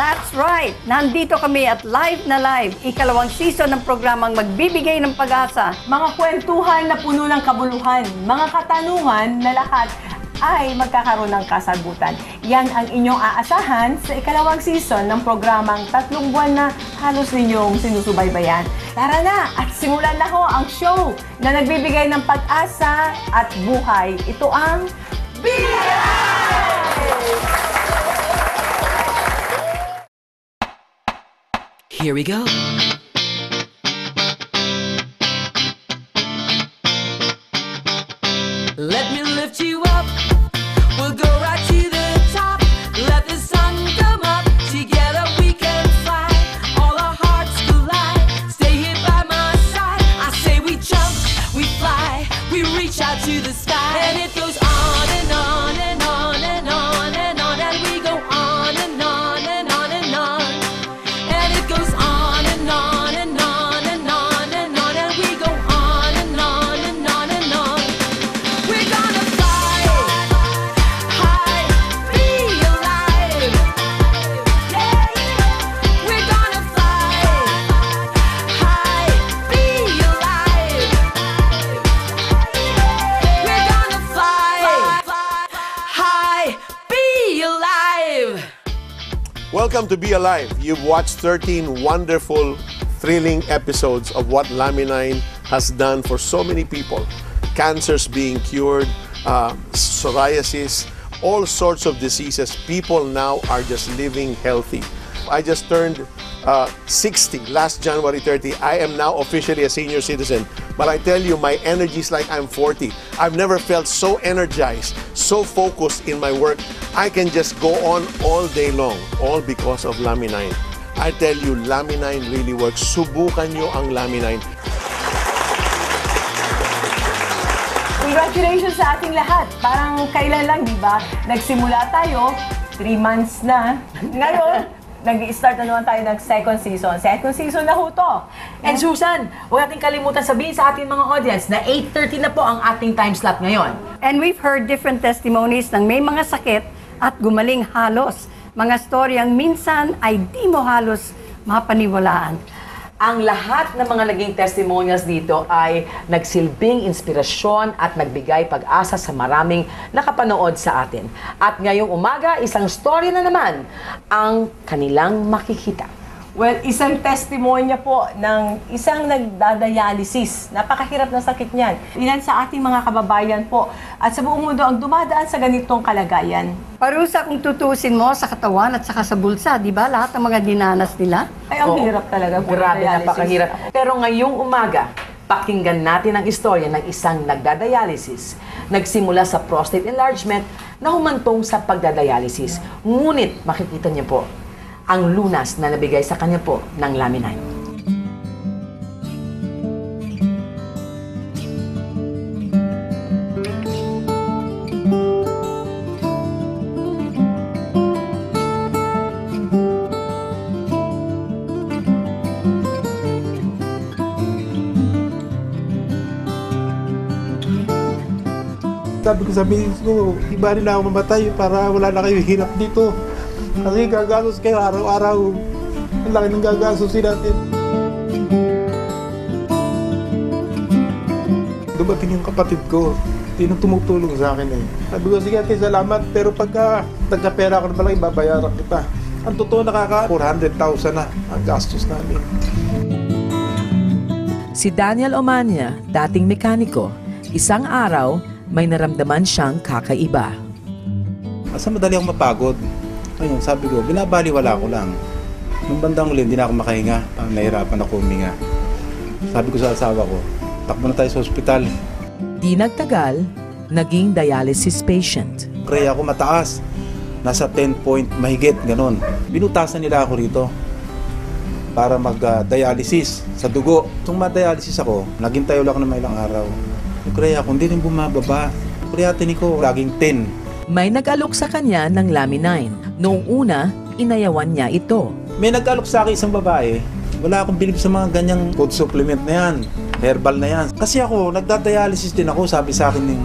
That's right! Nandito kami at live na live, ikalawang season ng programang magbibigay ng pag-asa. Mga kwentuhan na puno ng kabuluhan, mga katanungan na lahat ay magkakaroon ng kasagutan. Yan ang inyong aasahan sa ikalawang season ng programang 3 buwan na halos ninyong sinusubaybayan. Tara na at simulan na ho ang show na nagbibigay ng pag-asa at buhay. Ito ang Be Alive! Here we go. Let me lift you up. We'll go right to the top. Let the sun come up. Together we can fly. All our hearts collide. Stay here by my side. I say we jump, we fly, we reach out to the sky. And it goes on and on and on and on and on. And we go on and on and on and on. And it goes on and on and on and on and on. And we go on and on and on and on. We're gonna fly high, be alive. Yeah, we're gonna fly high, be alive. We're gonna fly high, be alive. Welcome to Be Alive. You've watched 13 wonderful, thrilling episodes of what Laminin has done for so many people. Cancers being cured, psoriasis, all sorts of diseases. People now are just living healthy. I just turned 60 last January 30. I am now officially a senior citizen. But I tell you, my energy is like I'm 40. I've never felt so energized, so focused in my work. I can just go on all day long, all because of Laminin. I tell you, Laminin really works. Subukan nyo ang Laminin. Congratulations sa ating lahat. Parang kailan lang, di ba? Nagsimula tayo, 3 months na. Ngayon, nag-start na naman tayo ng second season. Second season na ho to. And Susan, huwag natin kalimutan sabihin sa ating mga audience na 8:30 na po ang ating time slot ngayon. And we've heard different testimonies ng may mga sakit at gumaling halos. Mga storyang minsan ay di mo halos mapaniwalaan. Ang lahat ng mga naging testimonials dito ay nagsilbing inspirasyon at nagbigay pag-asa sa maraming nakapanood sa atin. At ngayong umaga, isang story na naman ang kanilang makikita. Well, isang testimonya po ng isang nagdadialysis. Napakahirap na sakit niyan. Ilan sa ating mga kababayan po at sa buong mundo ang dumadaan sa ganitong kalagayan. Parusa kung tutusin mo sa katawan at saka sa bulsa, di ba? Lahat ng mga dinanas nila. Ay, ang Oo. hirap talaga po. Grabe, ng dialysis. napakahirap. Pero ngayong umaga, pakinggan natin ang istorya ng isang nagdadialysis. Nagsimula sa prostate enlargement na humantong sa pagdadialysis. Ngunit makikita niyo po ang lunas na nabigay sa kanya po ng Laminin. Sabihin ko, iba rin na ako mamatay para wala na kayo hirap dito. Kasi gagasos kayo araw-araw. Ang laki ng gagasosin natin. Dumating yung kapatid ko. Tinong tumutulong sa akin eh. Sabi ko, sige ate, salamat. Pero pagka nagkapera ko na pala, ibabayaran kita. Ang totoo nakaka 400,000 na ang gastos namin. Si Daniel Omania, dating mekaniko, isang araw may naramdaman siyang kakaiba. Asa madali ako mapagod. Ayun, sabi ko, binabaliwala ko lang. Nung bandang uli, hindi na ako makahinga. Nahirapan ako huminga. Sabi ko sa asawa ko, takbo na tayo sa ospital. Di nagtagal, naging dialysis patient. Kaya ako mataas. Nasa 10 point mahigit, ganon. Binutasan nila ako rito para mag-dialysis sa dugo. Nung ma-dialysis ako, naghintay ulit ako ng ilang araw. Kaya ako, hindi rin bumababa. Creatinine ko, laging 10. May nag-alok sa kanya ng Laminin. Noong una, inayawan niya ito. May nag-alok sa akin isang babae. Wala akong bilib sa mga ganyang food supplement na yan. Herbal na yan. Kasi ako, nagda-dialysis din ako, sabi sa akin ng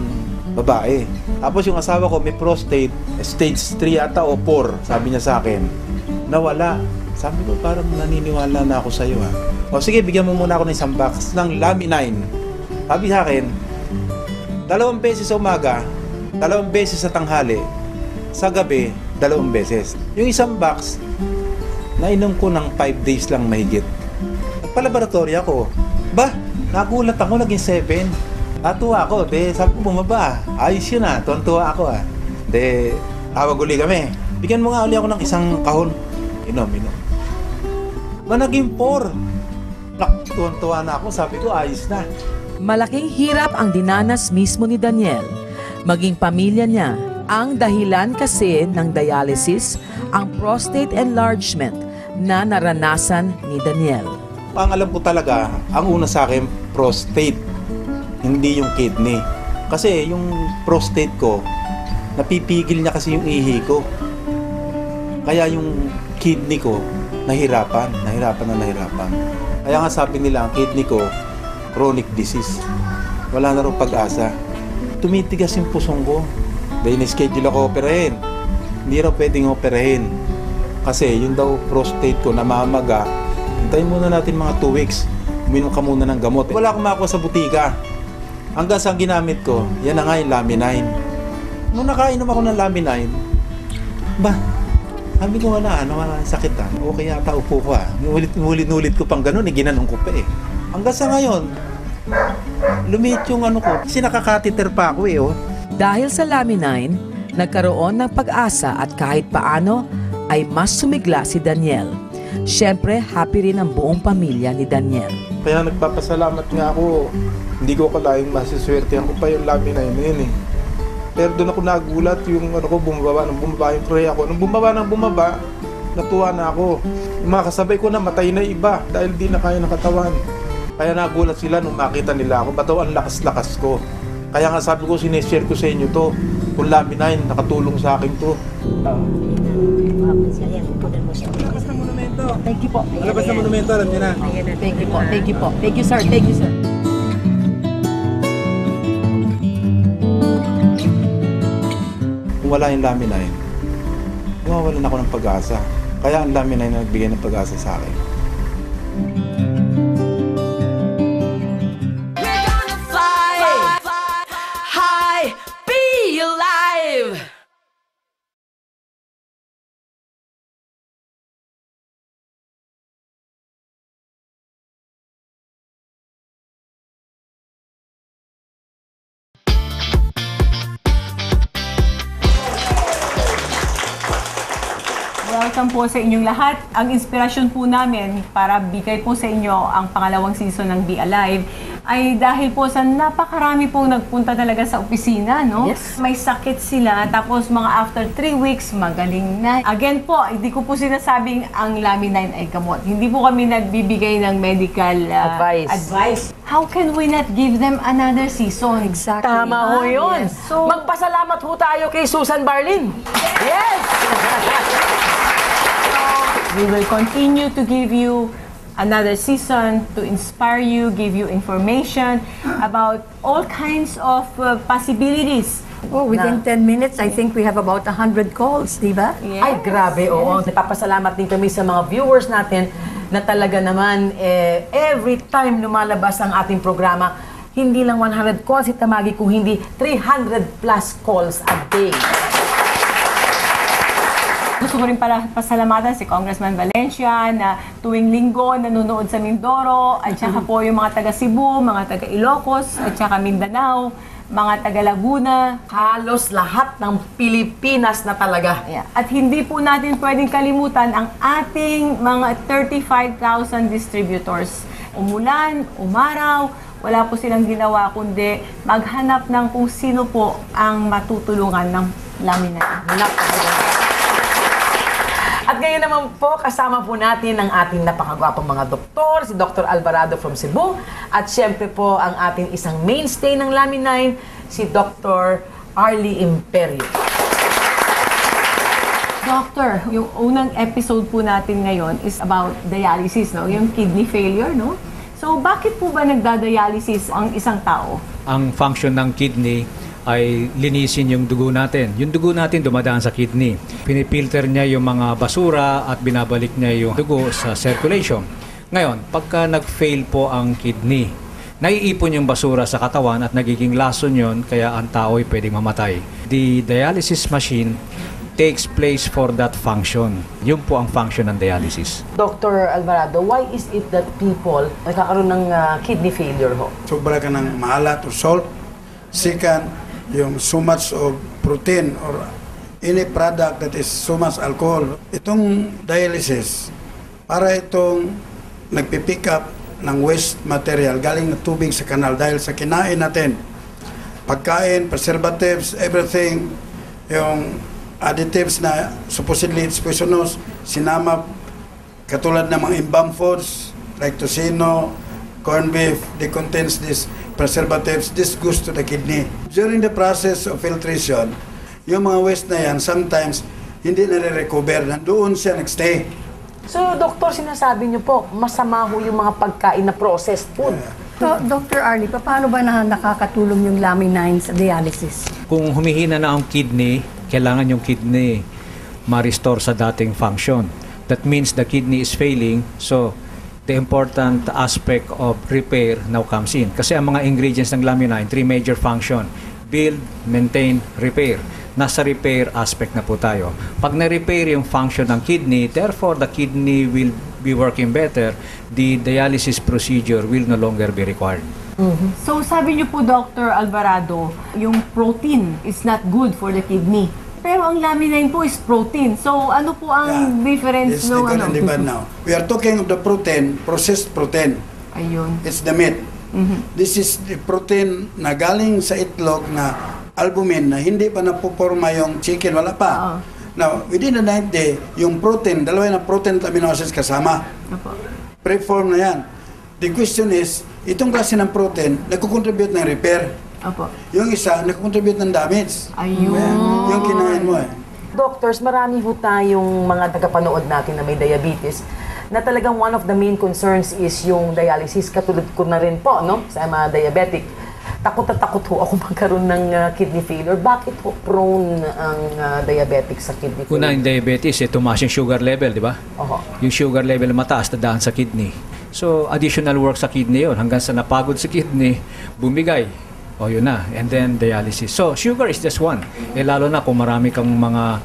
babae. Tapos yung asawa ko may prostate, stage 3 ata o 4, sabi niya sa akin. nawala. Sabi ko, parang naniniwala na ako sa'yo ha. O sige, bigyan mo muna ako ng isang box ng Laminine. Sabi sa akin, 2 beses sa umaga, 2 beses sa tanghali, sa gabi, 2 beses. Yung isang box, nainom ko ng 5 days lang mahigit. Nagpa-laboratory ako. Ba, nagulat ako, naging 7. Natuwa ako, sabi ko bumaba. Ayos yun tuwan-tuwa ako tawag uli kami. Bigyan mo nga uli ako ng isang kahon. Inom. Naging 4. Tuwan-tuwa na ako, sabi ko ayos na. Malaking hirap ang dinanas mismo ni Daniel. Maging pamilya niya. Ang dahilan kasi ng dialysis, ang prostate enlargement na naranasan ni Daniel. Ang alam ko talaga, ang una sa akin, prostate. Hindi yung kidney. Kasi yung prostate ko, napipigil niya kasi yung ihi ko. Kaya yung kidney ko, nahirapan. Kaya nga sabi nila, ang kidney ko, chronic disease. Wala na rin pag-asa. Tumitigas yung pusong ko. Dahil na-schedule ako operahin. Hindi raw pwedeng operahin. Kasi yung daw prostate ko namamaga. Hintayin muna natin mga 2 weeks. Uminom ka muna ng gamot. Wala akong makuha sa butika. Hanggang sa ginamit ko, yan na nga yung Laminine. Nung nakainom ako ng Laminine, sabi ko wala sakit okay yata, upo ko Ulit ko pang ganun, ginanong ko pa Hanggang sa ngayon, lumiit yung ko, kasi nakakatiter pa ako Dahil sa Laminine, nagkaroon ng pag-asa at kahit paano ay mas sumigla si Daniel. Siyempre, happy rin ang buong pamilya ni Daniel. Kaya nagpapasalamat nga ako. Hindi ko akalaing masiswertehan ko pa yung Laminine na yun Pero doon ako nagulat yung bumaba yung pray ako. Nung bumaba, natuwa na ako. Yung mga kasabay ko na matay na iba dahil di na kaya ng katawan. Kaya nagulat sila nung makita nila ako. Ba't ang lakas-lakas ko? Kaya nga sabi ko, sineshare ko sa inyo to. Kung Laminine, nakatulong sa akin to. Labas ng monumento. Thank you po. Labas ng monumento, alam niyo na. Thank you po. Thank you po. Thank you, sir. Thank you, sir. Kung wala yung Laminine, mawawalan ako ng pag-asa. Kaya ang Laminine na nagbigay ng pag-asa sa akin. We're gonna fly high, be alive. Welcome po sa inyong lahat. Ang inspirasyon po namin para bigay po sa inyo ang pangalawang season ng Be Alive ay dahil po sa napakarami pong nagpunta talaga sa opisina, no? Yes. May sakit sila, tapos mga after 3 weeks, magaling na. Again po, hindi ko po sinasabing ang Laminine ay gamot. Hindi po kami nagbibigay ng medical advice. How can we not give them another season? Exactly. Tama ho yun. Yes. So- Magpasalamat ho tayo kay Susan Barlin. Yes! We will continue to give you another season to inspire you, give you information about all kinds of possibilities. Oh, within 10 minutes, I think we have about 100 calls, di ba? Yes. Ay, grabe, oo. Nagpapasalamat din kami sa mga viewers natin na talaga naman, every time lumalabas ang ating programa, hindi lang 100 calls si Tamagi, kung hindi 300 plus calls a day. Gusto ko rin pala pasalamatan si Congressman Valencia na tuwing linggo nanonood sa Mindoro at saka po yung mga taga Cebu, mga taga Ilocos at saka Mindanao, mga taga Laguna. Halos lahat ng Pilipinas na talaga. Yeah. At hindi po natin pwedeng kalimutan ang ating mga 35,000 distributors. Umulan, umaraw, wala po silang ginawa kundi maghanap ng kung sino po ang matutulungan ng Laminine. At ngayon naman po, kasama po natin ang ating napakagwapong mga doktor, si Dr. Alvarado from Cebu, at syempre po ang ating isang mainstay ng Laminine, si Dr. Arlie Imperio. Doctor, yung unang episode po natin ngayon is about dialysis, no? Yung kidney failure, no? So, bakit po ba nagda-dialysis ang isang tao? Ang function ng kidney, ay linisin yung dugo natin. Yung dugo natin dumadaan sa kidney. Pinipilter niya yung mga basura at binabalik niya yung dugo sa circulation. Ngayon, pagka nag-fail po ang kidney, naiipon yung basura sa katawan at nagiging lason yun, kaya ang tao ay pwedeng mamatay. The dialysis machine takes place for that function. Yun po ang function ng dialysis. Dr. Alvarado, why is it that people nagkakaroon ng kidney failure ho? Sobra ka ng maalat or salt. Second, yung so much of protein or any product that is so much alcohol. Itong dialysis, para itong nagpipick up ng waste material galing na tubig sa kanal dahil sa kinain natin. Pagkain, preservatives, everything, yung additives na supposedly it's poisonous, sinama katulad ng mga embalmed foods like tocino, corned beef, they contains these preservatives. This goes to the kidney. During the process of filtration, yung mga waste na yan, sometimes hindi na-recover. Nandoon siya nagstay. So, doktor, sinasabi niyo po, masama ho yung mga pagkain na processed food. So, Dr. Arlie, paano ba nakakatulong yung Lamine sa dialysis? Kung humihina na ang kidney, kailangan yung kidney ma-restore sa dating function. That means the kidney is failing, so the important aspect of repair now comes in. Kasi ang mga ingredients ng Lamine, 3 major function: build, maintain, repair. Nasa repair aspect na po tayo. Pag na-repair yung function ng kidney, therefore the kidney will be working better, the dialysis procedure will no longer be required. So sabi niyo po, Dr. Alvarado, yung protein is not good for the kidney. Pero ang Lamine po is protein. So ano po ang difference Yes, no good and bad now. We are talking of the protein, processed protein. Ayun. It's the meat. This is the protein na galing sa itlog na albumin na hindi pa napuporma yung chicken, wala pa. Now, within the 9th day, yung protein, dalawa na protein at amino acids kasama. Preform na yan. The question is, itong klase ng protein, nagkukontribute ng repair. Yung isa, nagkukontribute ng damage. Ayun. Yung kinain mo eh. Doctors, marami ho tayong mga tagapanood natin na may diabetes na talagang one of the main concerns is yung dialysis. Katulad ko na rin po, no? Sa mga diabetic. Takot na takot ho ako magkaroon ng kidney failure. Bakit ho prone ang diabetic sa kidney failure? Una, yung diabetes, tumaas yung sugar level, di ba? Yung sugar level mataas, dadaan sa kidney. So, additional work sa kidney yun. Hanggang sa napagod sa kidney, bumigay. O yun na. And then, dialysis. So, sugar is just one. Lalo na kung marami kang mga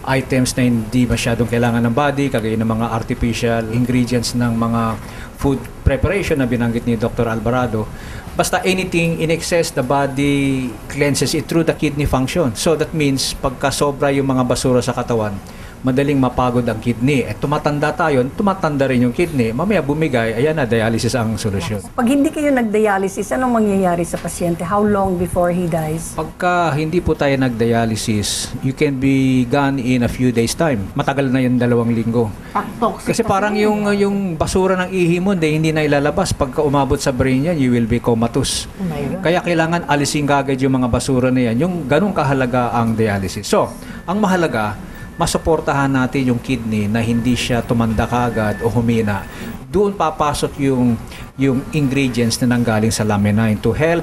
items na hindi masyadong kailangan ng body, kagaya ng mga artificial ingredients ng mga food preparation na binanggit ni Dr. Alvarado. Basta anything in excess, the body cleanses it through the kidney function. So that means, pagka sobra yung mga basura sa katawan, madaling mapagod ang kidney. Tumatanda tayo, tumatanda rin yung kidney. Mamaya bumigay, ayan na, dialysis ang solusyon. Pag hindi kayo nag-dialysis, anong mangyayari sa pasyente? How long before he dies? Pagka hindi po tayo nag-dialysis, you can be gone in a few days time. Matagal na yung 2 linggo. Kasi parang yung basura ng ihi mo, hindi na ilalabas. Pagka umabot sa brain yan, you will be comatose. Kaya kailangan alisin kagad yung mga basura na yan. Yung ganun kahalaga ang dialysis. So, ang mahalaga, masuportahan natin yung kidney na hindi siya tumanda kaagad o humina. Doon papasok yung ingredients na nanggaling sa Lamine to help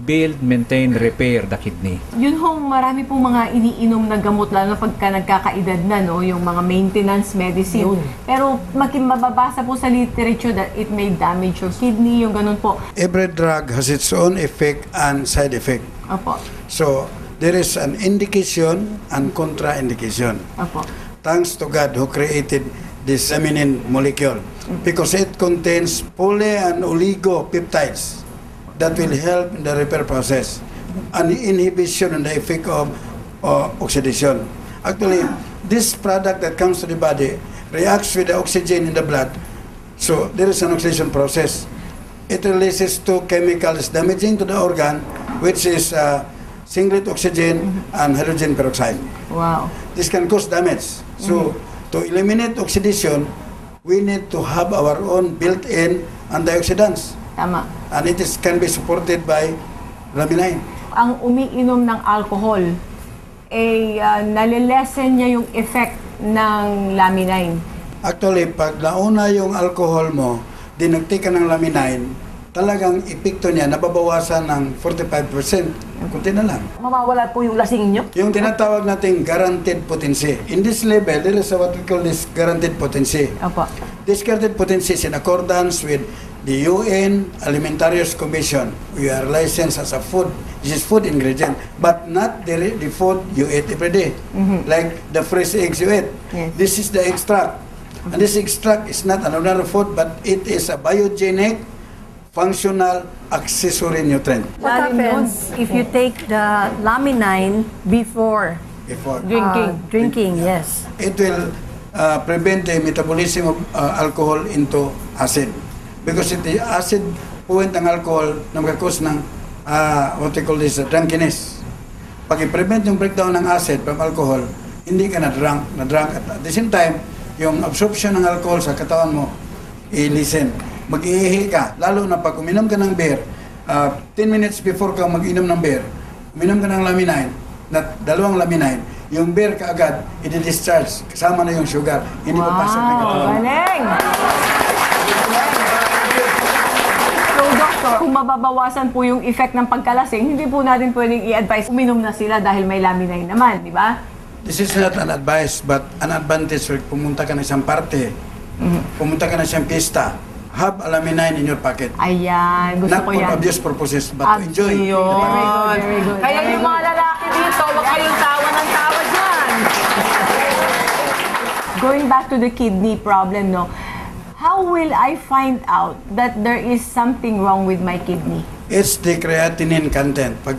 build, maintain, repair the kidney. Yun hong marami pong mga iniinom na gamot, lalo na pagka nagkakaedad na, no? Yung mga maintenance medicine. Pero mababasa po sa literature that it may damage your kidney, yung ganun po. Every drug has its own effect and side effect. So, there is an indication and contraindication. Thanks to God who created this laminin molecule because it contains poly and oligopeptides that will help in the repair process and inhibition and the effect of oxidation. Actually, this product that comes to the body reacts with the oxygen in the blood. So there is an oxidation process. It releases 2 chemicals damaging to the organ, which is singlet oxygen and hydrogen peroxide. Wow. This can cause damage. So, to eliminate oxidation, we need to have our own built-in antioxidants. Tama. And it can be supported by Lamine. Ang umiinom ng alcohol, nalilesen niya yung effect ng Lamine. Actually, pag nauna yung alcohol mo, dinagti ka ng Lamine, talagang epekto niya nababawasan ng 45%. Kunti na lang. Mawawala po yung lasing nyo? Yung tinatawag nating guaranteed potency. In this level, there is what we call this guaranteed potency. Opo. This guaranteed potency is in accordance with the UN Alimentarius Commission. We are licensed as a food. This is food ingredient, but not the food you eat every day. Like the fresh eggs you eat. Yes. This is the extract. And this extract is not another food, but it is a biogenic, functional, accessory nutrient. What happens if you take the laminine before Before. drinking? Yes. It will prevent the metabolism of alcohol into acid. Because the acid point ng alcohol na magkakos ng what we call this, drunkenness. Pag i-prevent yung breakdown ng acid from alcohol, hindi ka na-drunk. At the same time, yung absorption ng alcohol sa katawan mo, i-listen. Mag-iihi ka, lalo na pag uminom ka ng beer, 10 minutes before ka mag-inom ng beer, uminom ka ng laminine, dalawang laminine, yung beer kaagad, i-discharge, kasama na yung sugar, hindi papasok ng katawan mo. Galing! So, Doctor, kung mababawasan po yung effect ng pagkalasing, hindi po natin pwedeng i-advise uminom na sila dahil may laminine naman, di ba? This is not an advice, but an advantage. Pumunta ka na isang party, pumunta ka na isang pista, have a laminine in your pocket. Ayan, gusto Not ko for yan. obvious purposes, but to enjoy. Yun. Very good, very good. Kaya yung mga lalaki dito, huwag kayong tawa ng tawa dyan. Going back to the kidney problem, no? How will I find out that there is something wrong with my kidney? It's the creatinine content. Pag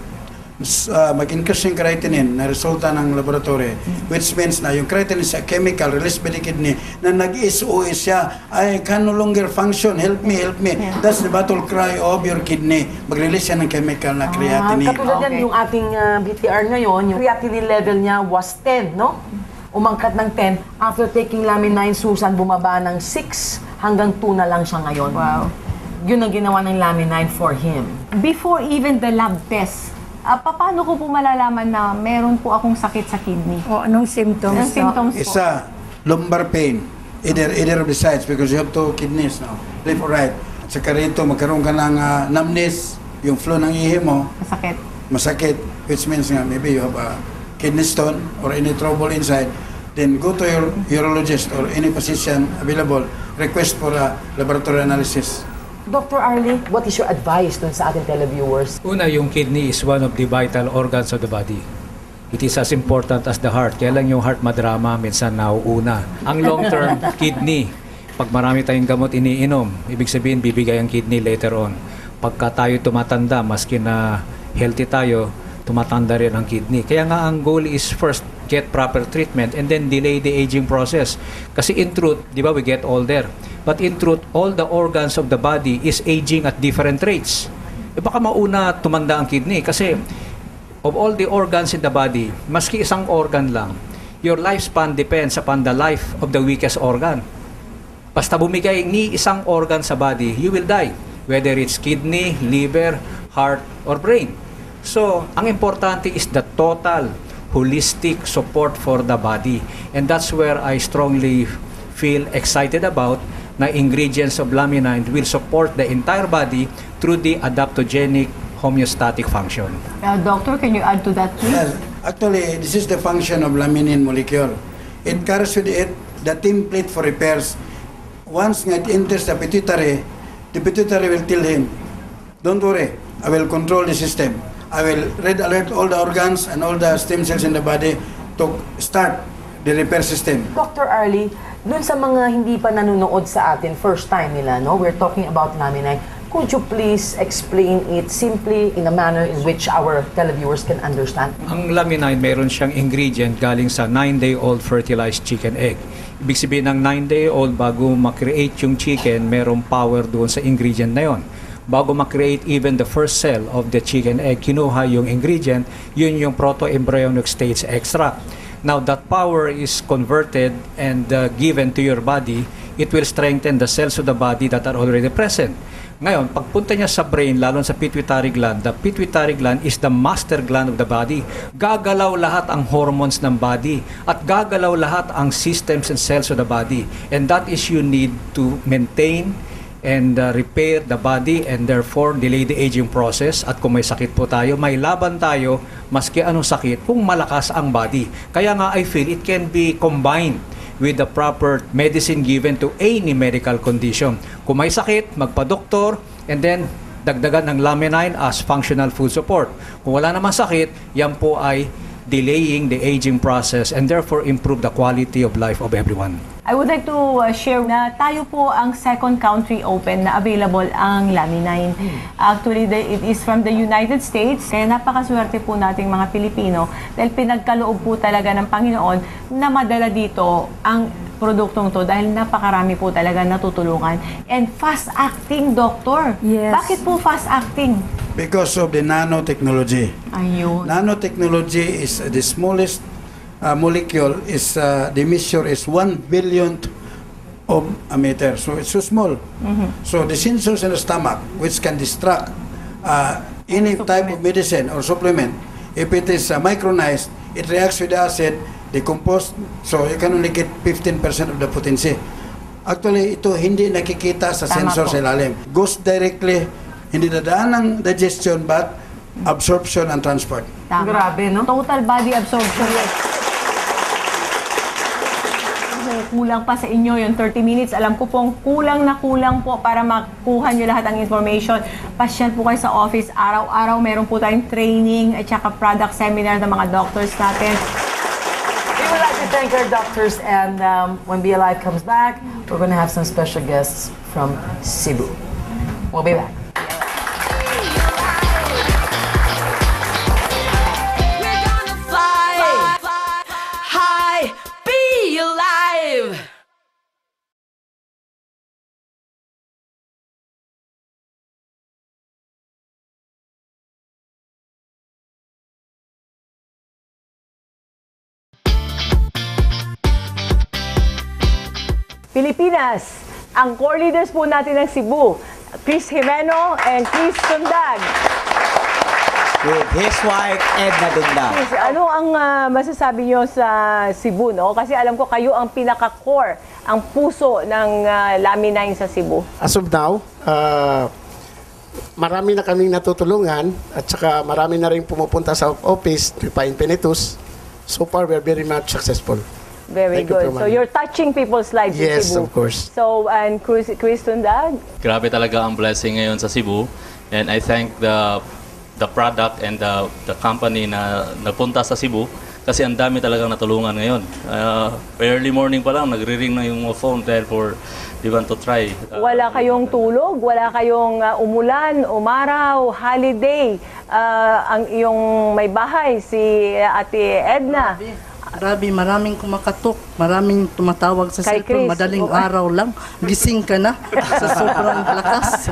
mag-increase yung creatinine na resulta ng laboratory, which means na yung creatinine is a chemical released by the kidney na nag-SOS siya, I can no longer function, help me, help me. That's the battle cry of your kidney. Mag-release siya ng chemical na creatinine. Katulad yan, Okay. yung ating BTR ngayon, yung creatinine level niya was 10, no? Umangkat ng 10. After taking Lamin-9, Susan, bumaba ng 6 hanggang 2 na lang siya ngayon. Wow. Yun ang ginawa ng Lamin-9 for him. Before even the lab test, paano ko po malalaman na meron po akong sakit sa kidney? O anong symptoms? Anong symptoms po? Isa, lumbar pain. Either of the sides because you have two kidneys now, left or right. At saka rito, magkaroon ka ng numbness, yung flow ng ihi mo, Masakit. masakit, which means nga maybe you have a kidney stone or any trouble inside, then go to your urologist or any physician available, request for a laboratory analysis. Dr. Arlie, what is your advice dun sa ating televiewers? Una, yung kidney is one of the vital organs of the body. It is as important as the heart. Kaya lang yung heart madrama, minsan nauuna. Ang long-term, kidney. Pag marami tayong gamot iniinom, ibig sabihin bibigay ang kidney later on. Pagka tayo tumatanda, maski na healthy tayo, tumatanda rin ang kidney. Kaya nga ang goal is first, get proper treatment and then delay the aging process. Kasi in truth, di ba, we get older. But in truth, all the organs of the body is aging at different rates. E baka mauna tumanda ang kidney kasi of all the organs in the body, maski isang organ lang, your lifespan depends upon the life of the weakest organ. Basta bumigay ni isang organ sa body, you will die. Whether it's kidney, liver, heart, or brain. So, ang importante is the total holistic support for the body. And that's where I strongly feel excited about na ingredients of Lamin-9 will support the entire body through the adaptogenic homeostatic function. Doctor, can you add to that, please? Yes, actually, this is the function of laminin molecule. It carries with it the template for repairs. Once it enters the pituitary will tell him, don't worry, I will control the system. I will red alert all the organs and all the stem cells in the body to start the repair system. Dr. Arlie, dun sa mga hindi pa nanonood sa atin, first time nila, no? We're talking about Lamin-9. Could you please explain it simply in a manner in which our televiewers can understand? Ang Lamin-9, meron siyang ingredient galing sa 9-day-old fertilized chicken egg. Ibig sabihin ng 9-day-old, bago makreate yung chicken, merong power doon sa ingredient na yon. Bago makreate even the first cell of the chicken egg, kinuha yung ingredient, yun yung proto-embryonic stage extract. Now, that power is converted and given to your body. It will strengthen the cells of the body that are already present. Ngayon, pagpunta niya sa brain, lalo sa pituitary gland, the pituitary gland is the master gland of the body. Gagalaw lahat ang hormones ng body at gagalaw lahat ang systems and cells of the body. And that is you need to maintain and repair the body and therefore delay the aging process. At kung may sakit po tayo, may laban tayo maski anong sakit kung malakas ang body. Kaya nga I feel it can be combined with the proper medicine given to any medical condition. Kung may sakit, magpa-doktor, and then dagdagan ng Laminine as functional food support. Kung wala naman sakit, yan po ay delaying the aging process and therefore improve the quality of life of everyone. I would like to share na tayo po ang second country open na available ang Laminine. Actually, it is from the United States. Kaya napakaswerte po nating mga Pilipino dahil pinagkaloob po talaga ng Panginoon na madala dito ang produktong to dahil napakarami po talaga natutulungan. And fast-acting, Doctor. Yes. Bakit po fast-acting? Because of the nanotechnology. Ayun. Nanotechnology is the smallest molecule, is the measure is 1 billionth of a meter. So it's so small. So the sensors in the stomach, which can distract any type of medicine or supplement, if it is micronized, it reacts with the acid, decompose, so you can only get 15% of the potency. Actually, ito hindi nakikita sa sensor sa ilalim. Goes directly, hindi dadaan ng digestion but absorption and transport. Tama. Grabe, no? Total body absorption. Kulang pa sa inyo yung 30 minutes. Alam ko pong kulang na kulang po para makuha nyo lahat ng information. Pasyal po kayo sa office. Araw-araw meron po tayong training at saka product seminar ng mga doctors natin. We would like to thank our doctors, and when Be Alive comes back, we're going to have some special guests from Cebu. We'll be back. We're gonna fly high, be alive. Pilipinas, ang core leaders po natin ng Cebu, Chris Jimeno and Chris Sundag. With his wife, Edna Dundag. Chris, ano ang masasabi nyo sa Cebu, no? Kasi alam ko kayo ang pinaka-core, ang puso ng Laminine sa Cebu. As of now, marami na kaming natutulungan at saka marami na rin pumupunta sa office pa Infinitus. So far, we're very much successful. Very Thank you, good. So Ma'am. you're touching people's lives in Yes, Cebu. of course. So, and Chris Tundag? Grabe talaga ang blessing ngayon sa Cebu. And I thank the product and the company na nagpunta sa Cebu kasi ang dami talagang natulungan ngayon. Early morning pa lang, nagre-ring na yung phone dahil for they want to try. Wala kayong tulog, wala kayong umulan, umaraw, holiday. Ang iyong may bahay, si Ate Edna. Grabe, maraming kumakatok, maraming tumatawag sa Kay cellphone, Chris, madaling oo. araw lang, gising ka na sa sobrang lakas.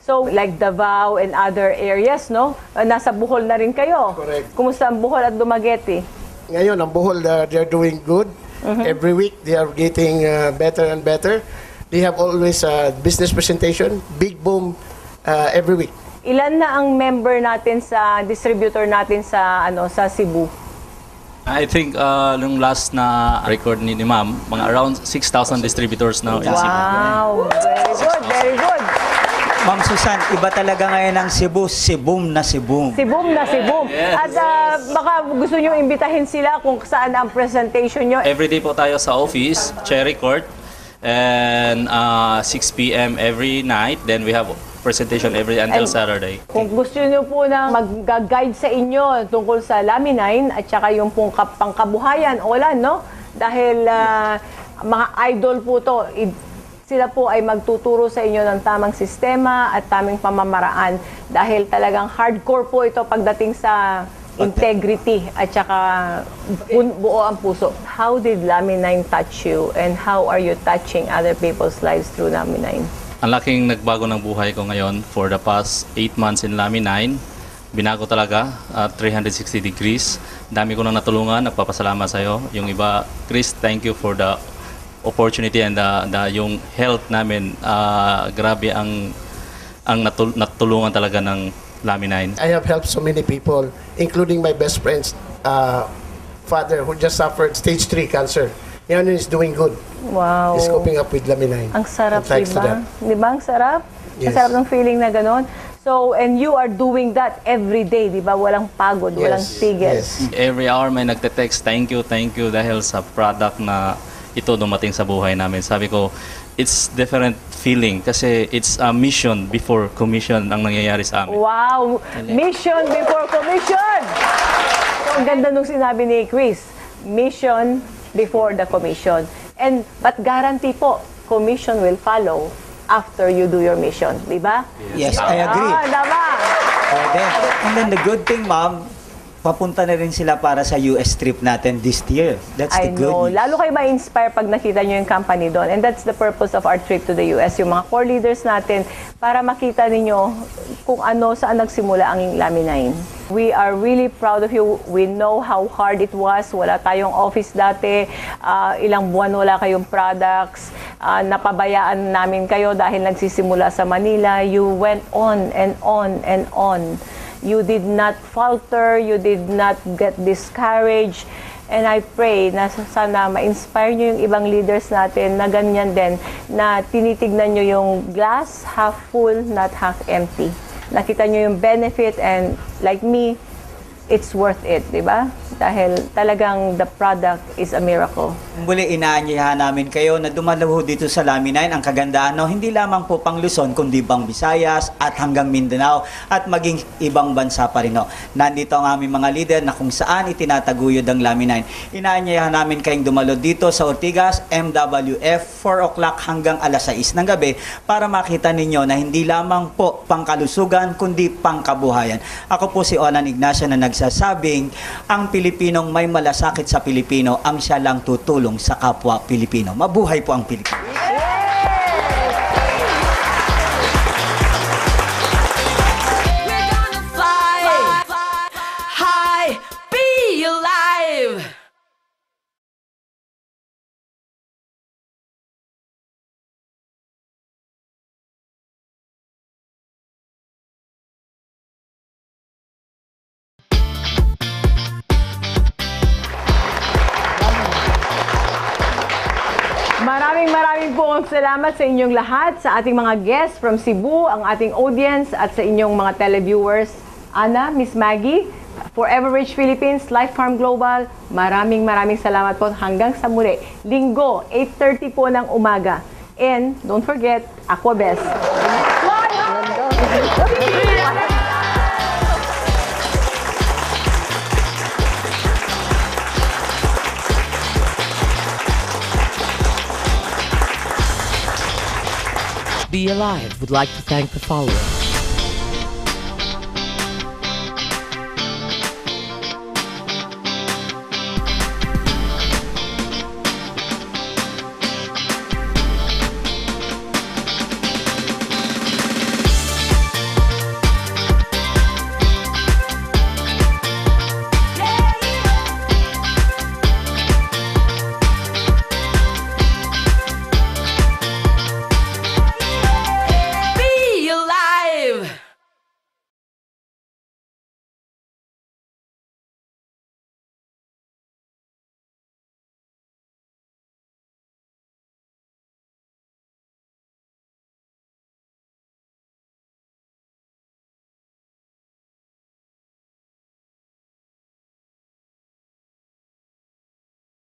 So, like Davao and other areas, no? Nasa Bohol na rin kayo. Correct. Kumusta ang Bohol at Dumaguete? Ngayon, ang Bohol, they're doing good. Every week, they are getting better and better. They have always a business presentation, big boom every week. Ilan na ang member natin sa distributor natin sa sa Cebu? I think nung last na record ni Ma'am, mga around 6,000 distributors now in Cebu. Wow, very good, very good. Ma'am Susan, iba talaga ngayon ang Cebu, Cebum na Cebum. Sibum na Sibum. At baka gusto nyo imbitahin sila kung saan ang presentation nyo. Everyday po tayo sa office, Cherry Court, and 6 p.m. every night. Then we have presentation every until Saturday. Kung gusto nyo po na mag-guide sa inyo tungkol sa Laminine at saka yung pong pangkabuhayan, wala, no? Dahil mga idol po to, sila po ay magtuturo sa inyo ng tamang sistema at tamang pamamaraan dahil talagang hardcore po ito pagdating sa integrity at saka buo ang puso. How did Laminine touch you and how are you touching other people's lives through Laminine? Ang laking nagbago ng buhay ko ngayon for the past 8 months in Laminine. Binago talaga, 360 degrees. Dami ko nang natulungan, nagpapasalamat sa iyo. Yung iba, Chris, thank you for the opportunity and yung health namin. Grabe ang natulungan talaga ng Laminine. I have helped so many people, including my best friend's father who just suffered stage 3 cancer. Yan is doing good. Wow. Is coping up with Laminine. Ang sarap, And thanks to diba? that. Di ba? Ang sarap? Ang Yes. sarap ng feeling na ganon. So, and you are doing that every day, di ba? Walang pagod, walang tigil. Every hour may nagte-text, thank you dahil sa product na ito dumating sa buhay namin. Sabi ko, it's different feeling kasi it's a mission before commission ang nangyayari sa amin. Wow! Mission before commission! So, ang ganda nung sinabi ni Chris. Mission before the commission. But guarantee po, commission will follow after you do your mission. Di ba? Yes, I agree. Tama. Pwede. And then the good thing, ma'am, papunta na rin sila para sa US trip natin this year. That's the I good know. news. Lalo kayo ma-inspire pag nakita nyo yung company doon. And that's the purpose of our trip to the US. Yung mga core leaders natin para makita ninyo kung ano, saan nagsimula ang Laminine. We are really proud of you. We know how hard it was. Wala tayong office dati. Ilang buwan wala kayong products. Napabayaan namin kayo dahil nagsisimula sa Manila. You went on and on and on. You did not falter, you did not get discouraged. And I pray na sana ma-inspire nyo yung ibang leaders natin na ganyan din, na tinitignan nyo yung glass half full, not half empty. Nakita nyo yung benefit and like me, it's worth it, di ba? Dahil talagang the product is a miracle. Muli, inaanyayahan namin kayo na dumalaw dito sa Laminine. Ang kagandaan, no, hindi lamang po pang Luzon, kundi pang Visayas at hanggang Mindanao at maging ibang bansa pa rin. No. Nandito ang aming mga leader na kung saan itinataguyod ang Laminine. Inaanyayahan namin kayong dumalo dito sa Ortigas, MWF, 4 o'clock hanggang alas 6 ng gabi para makita ninyo na hindi lamang po pangkalusugan, kundi pangkabuhayan. Ako po si Olan Ignacio na nagsasabing ang Pilipinong may malasakit sa Pilipino ang siya lang tutulong sa kapwa Pilipino. Mabuhay po ang Pilipino. We're gonna fly high, be alive. Maraming po salamat sa inyong lahat, sa ating mga guests from Cebu, ang ating audience at sa inyong mga televiewers. Ana, Miss Maggie, Forever Rich Philippines, Life Farm Global, maraming salamat po hanggang sa muli. Linggo, 8:30 po ng umaga. And don't forget, Aquabest. Be Alive would like to thank the following: